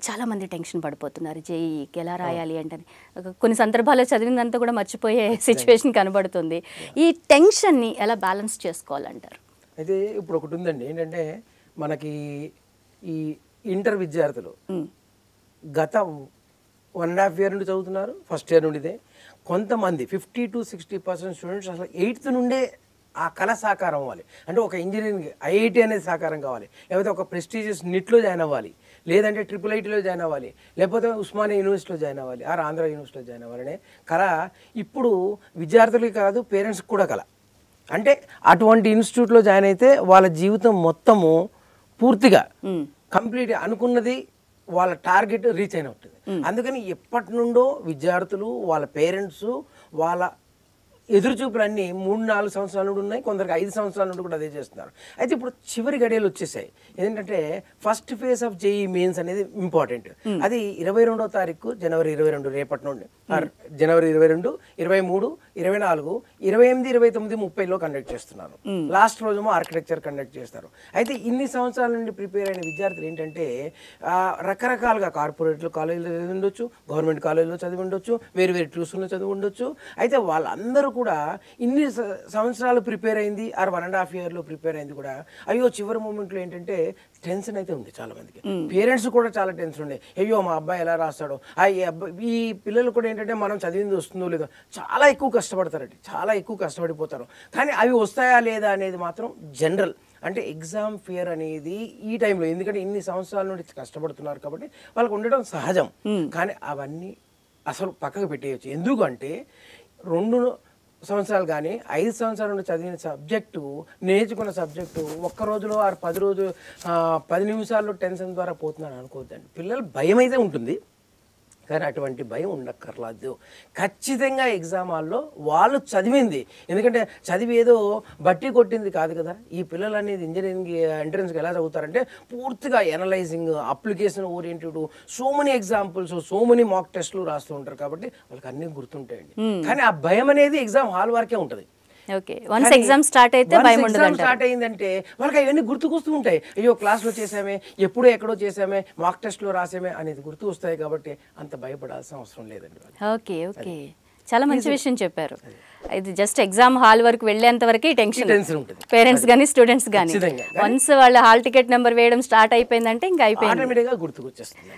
చాలామంది టెన్షన్ పడిపోతున్నారు జేఈకి ఎలా రాయాలి అంటే. కొన్ని సందర్భాల్లో చదివిందంతా కూడా మర్చిపోయే సిచ్యువేషన్ కనబడుతుంది. ఈ టెన్షన్ని ఎలా బ్యాలెన్స్ చేసుకోవాలంటారు? అయితే ఇప్పుడు ఒకటి ఉందండి, ఏంటంటే మనకి ఈ ఇంటర్ విద్యార్థులు గత 1.5 year నుండి చదువుతున్నారు, ఫస్ట్ ఇయర్ నుండిదే. కొంతమంది 50 to 60% స్టూడెంట్స్ అసలు 8th నుండే ఆ కళ సాకారం అవ్వాలి. అంటే ఒక ఇంజనీరింగ్ ఐఐటి అనేది సాకారం కావాలి, లేకపోతే ఒక ప్రెస్టీజియస్ నిట్లో జాయిన్ అవ్వాలి, లేదంటే IIITలో జాయిన్ అవ్వాలి, లేకపోతే ఉస్మానియా యూనివర్సిటీలో జాయిన్ అవ్వాలి, ఆంధ్ర యూనివర్సిటీలో జాయిన్ అవ్వాలనే కళ ఇప్పుడు విద్యార్థులకి కాదు, పేరెంట్స్కి కూడా కళ. అంటే అటువంటి ఇన్స్టిట్యూట్లో జాయిన్ అయితే వాళ్ళ జీవితం మొత్తము పూర్తిగా కంప్లీట్ అనుకున్నది వాళ్ళ టార్గెట్ రీచ్ అయిన ఉంటుంది. అందుకని ఎప్పటి నుండో విద్యార్థులు వాళ్ళ పేరెంట్స్ వాళ్ళ ఎదురుచూపులన్నీ 3-4 సంవత్సరాల నుండి ఉన్నాయి, కొందరికి 5 సంవత్సరాల నుండి కూడా అదే చేస్తున్నారు. అయితే ఇప్పుడు చివరి గడియలు వచ్చేసాయి. ఏంటంటే first phase of JEE mains అనేది ఇంపార్టెంట్. అది 22వ తారీఖు జనవరి 22 రేపటి నుండి, జనవరి 22, 23, 24, 28, 29, 30లో కండక్ట్ చేస్తున్నారు. లాస్ట్ రోజేమో ఆర్కిటెక్చర్ కండక్ట్ చేస్తారు. అయితే ఇన్ని సంవత్సరాల నుండి ప్రిపేర్ అయిన విద్యార్థులు ఏంటంటే రకరకాలుగా కార్పొరేట్ కాలేజీలో చదివి ఉండొచ్చు, గవర్నమెంట్ కాలేజీలో చదివి ఉండొచ్చు, వేరు వేరు ట్యూషన్లో చదివి ఉండొచ్చు. అయితే వాళ్ళందరూ కూడా ఇన్ని సంవత్సరాలు ప్రిపేర్ అయింది, 1.5 yearలో ప్రిపేర్ అయింది కూడా అయ్యో చివరి మూమెంట్లో ఏంటంటే టెన్షన్ అయితే ఉంది చాలా మందికి. పేరెంట్స్ కూడా చాలా టెన్షన్ ఉండే, అయ్యో మా అబ్బాయి ఎలా రాస్తాడో, ఈ పిల్లలు కూడా ఏంటంటే మనం చదివింది వస్తుందో లేదో చాలా ఎక్కువ కష్టపడతారండి, చాలా ఎక్కువ కష్టపడిపోతారు. కానీ అవి వస్తాయా లేదా అనేది మాత్రం జనరల్. అంటే ఎగ్జామ్ ఫియర్ అనేది ఈ టైంలో, ఎందుకంటే ఇన్ని సంవత్సరాల నుండి కష్టపడుతున్నారు కాబట్టి వాళ్ళకు ఉండడం సహజం. కానీ అవన్నీ అసలు పక్కకు పెట్టేయచ్చు. ఎందుకంటే 2 సంవత్సరాలు కానీ 5 సంవత్సరాల నుండి చదివిన సబ్జెక్టు, నేర్చుకున్న సబ్జెక్టు ఒక్క రోజులో 10 రోజులు 10 నిమిషాల్లో టెన్షన్ ద్వారా పోతున్నాను అనుకోవద్దండి. పిల్లలు భయం అయితే ఉంటుంది, కానీ అటువంటి భయం ఉండక్కర్లేదు. ఖచ్చితంగా ఎగ్జామ్ హాల్లో వాళ్ళు చదివింది, ఎందుకంటే చదివి ఏదో బట్టి కొట్టింది కాదు కదా. ఈ పిల్లలు అనేది ఇంజనీరింగ్ ఎంట్రన్స్కి ఎలా చదువుతారంటే పూర్తిగా analysing, application oriented, so many examples, so many mock టెస్ట్లు రాస్తూ ఉంటారు కాబట్టి వాళ్ళకి అన్నీ గుర్తుంటాయండి. కానీ ఆ భయం అనేది ఎగ్జామ్ హాల్ వరకే ఉంటుంది. ఓకే, వన్స్ ఎగ్జామ్ స్టార్ట్ అయితే భయం ఉండదు. స్టార్ట్ అయిందంటే వాళ్ళకి అవన్నీ గుర్తుకొస్తూ ఉంటాయి. అయ్యో క్లాస్లో చేసామే, ఎప్పుడో ఎక్కడో చేసామే, మాక్ టెస్ట్లో రాసామే అనేది గుర్తు వస్తాయి కాబట్టి అంత భయపడాల్సిన అవసరం లేదండి. ఓకే ఓకే, చాలా మంచి విషయం చెప్పారు. ఇది జస్ట్ ఎగ్జామ్ హాల్ వరకు వెళ్ళేంత వరకు టెన్షన్ ఉంటుంది, పేరెంట్స్ కానీ స్టూడెంట్స్ కానీ. వన్స్ వాళ్ళ హాల్ టికెట్ నెంబర్ వేయడం స్టార్ట్ అయిపోయిందంటే ఇంకా అయిపోయింది, ఆటోమేటిక్గా గుర్తుకొచ్చేస్తుంది.